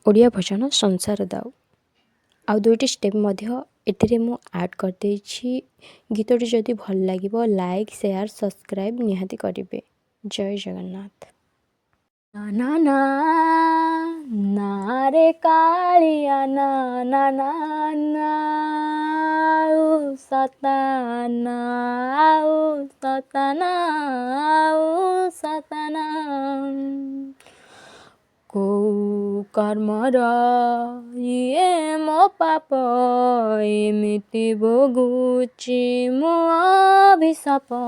ଓଡ଼ିଆ ଭଜନ ସଂସାର ଦାଉ। ଆଉ ଦୁଇଟି ଷ୍ଟେପ୍ ମଧ୍ୟ ଏଥିରେ ମୁଁ ଆଡ଼୍ କରିଦେଇଛି। ଗୀତଟି ଯଦି ଭଲ ଲାଗିବ ଲାଇକ୍ ସେୟାର ସବସ୍କ୍ରାଇବ୍ ନିହାତି କରିବେ। ଜୟ ଜଗନ୍ନାଥ। ନା ନା ନା ରେ କାଳିଆ ନା ନା ନା ନା ସତାନା ସତାନା ସତାନା କୋଉ କର୍ମର ଇଏ ମୋ ପାପ ଏମିତି ଭୋଗୁଛି ମୋ ଅଭିଶାପ।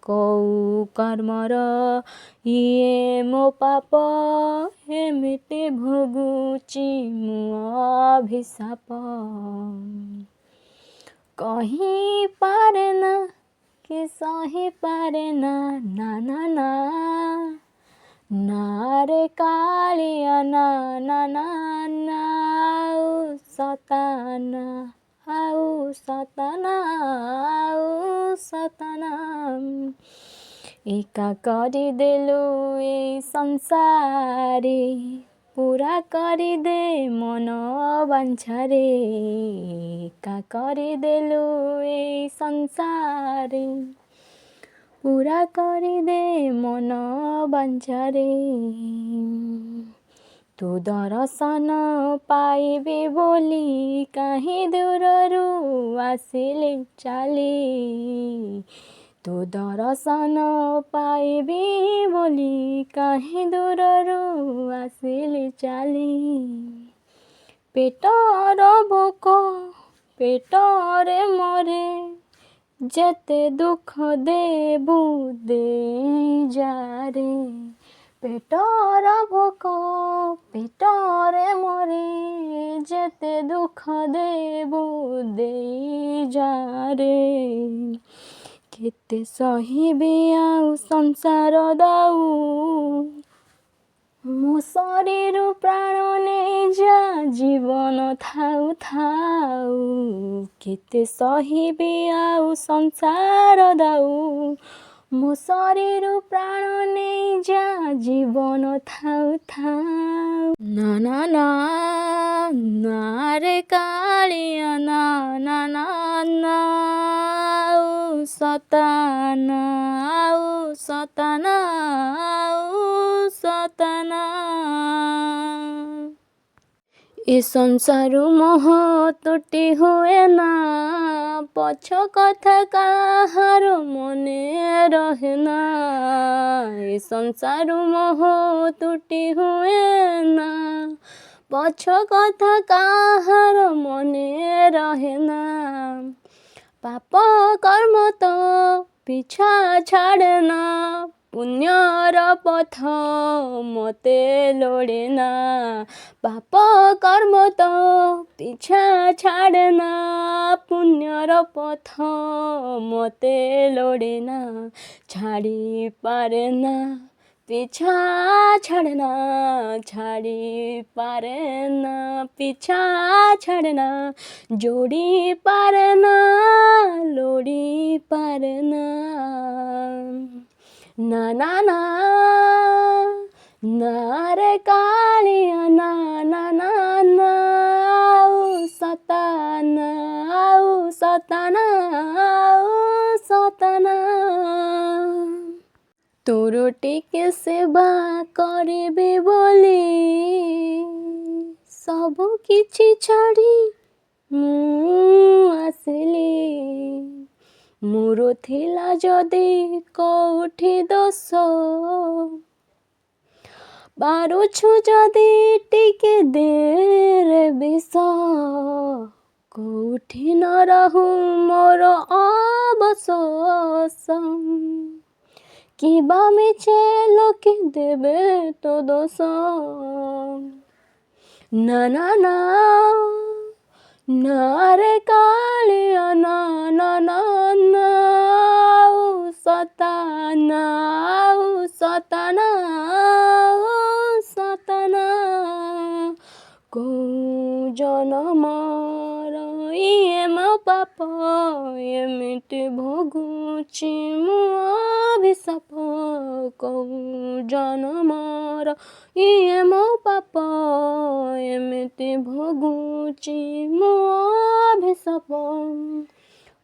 କୋଉ କର୍ମର ଇଏ ମୋ ପାପ ଏମିତି ଭୋଗୁଛି ମୋ ଅଭିଶାପ। କହିପାରେ ନା କି ସହିପାରେ ନା ନା ନା ନା ନାରେ କାଳିଆ ନା ନା ନା ନା ସତାନା ସତାନା ସତାନା। ଏକା କରିଦେଲୁ ଏଇ ସଂସାରେ ପୁରା କରିଦେ ମନ ବାଞ୍ଛାରେ। ଏକା କରିଦେଲୁ ଏଇ ସଂସାରେ ପୁରା କରିଦେ ମନ ବାଞ୍ଛାରେ। ତୁ ଦର୍ଶନ ପାଇବି ବୋଲି କାହିଁ ଦୂରରୁ ଆସିଲି ଚାଲି। ତୁ ଦର୍ଶନ ପାଇବି ବୋଲି କାହିଁ ଦୂରରୁ ଆସିଲି ଚାଲି। ପେଟର ଭୋକ ପେଟରେ ମରେ ଯେତେ ଦୁଃଖ ଦେବୁ ଦେଇଯାରେ। ପେଟର ଭୋକ ପେଟରେ ମରେ ଯେତେ ଦୁଃଖ ଦେବୁ ଦେଇଯାରେ। କେତେ ସହିବି ଆଉ ସଂସାର ଦାଉ ମୋ ଶରୀର ପ୍ରାଣ ନେଇଯା ଜୀବନ ଥାଉ ଥାଉ। କେତେ ସହିବି ଆଉ ସଂସାର ଦାଉ ମୋ ଶରୀର ପ୍ରାଣ ନେଇଯା ଜୀବନ ଥାଉ ଥାଉ। ନା ନା ନା ନା ରେ କାଳିଆ ନା ନା ନା ନା ସତାନା ସତାନା ସତାନା। ଏ ସଂସାର ମୋହ ତୁଟି ହୁଏ ନା ପଛ କଥା କାହାର ମନେ ରହେ ନା। ଏ ସଂସାର ମୋହ ତୁଟି ହୁଏ ନା ପଛ କଥା କାହାର ମନେ ରହେ ନା। ପାପ କର୍ମ ତ ପିଛା ଛାଡ଼େ ନା ପୁଣ୍ୟର ପଥ ମୋତେ ଲୋଡ଼େ ନା। ପାପ କର୍ମ ତ ପିଛା ଛାଡ଼େ ନା ପୁଣ୍ୟର ପଥ ମୋତେ ଲୋଡ଼େ ନା। ଛାଡ଼ି ପାରେ ନା ପିଛା ଛାଡ଼େ ନା ଛାଡ଼ି ପାରେ ନା ପିଛା ଛାଡ଼େ ନା। ଯୋଡ଼ି ପାରେ ନା ଲୋଡ଼ି ପାରେ ନା ନା ନା ନା ନା ରେ କାଳିଆ ନା ନା ନା ନା ସତାନା ସତାନା ସତାନା। ତୋର ଟିକେ ସେବା କରିବି ବୋଲି ସବୁ କିଛି ଛାଡ଼ି ମୁଁ ଆସିଲି। ମୋର ଥିଲା ଯଦି କୋଉଠି ଦୋଷ ପାରୁଛୁ ଯଦି ଟିକେ ଦେରେ ବିଷ। କୋଉଠି ନ ରହୁ ମୋର ଅବଶୋଷ କିବା ମିଛେ ଲୋକେ ଦେବେ ତ ଦୋଷ। ନା ନା ନା ନା ରେ କାଳିଆ ନା ନା ନା ନା ସତାନା ସତାନା ସତାନା। କୋଉ ଜନମର ଇଏ ମୋ ପାପ ଏମିତି ଭୋଗୁଛି ମୁଁ ଅଭିଶାପ। କୋଉ ଜନମର ଇଏ ମୋ ପାପ କେତେ ଭୋଗୁଛି ମୋ ଅଭିଶାପ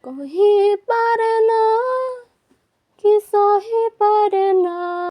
କହିପାରେ ନା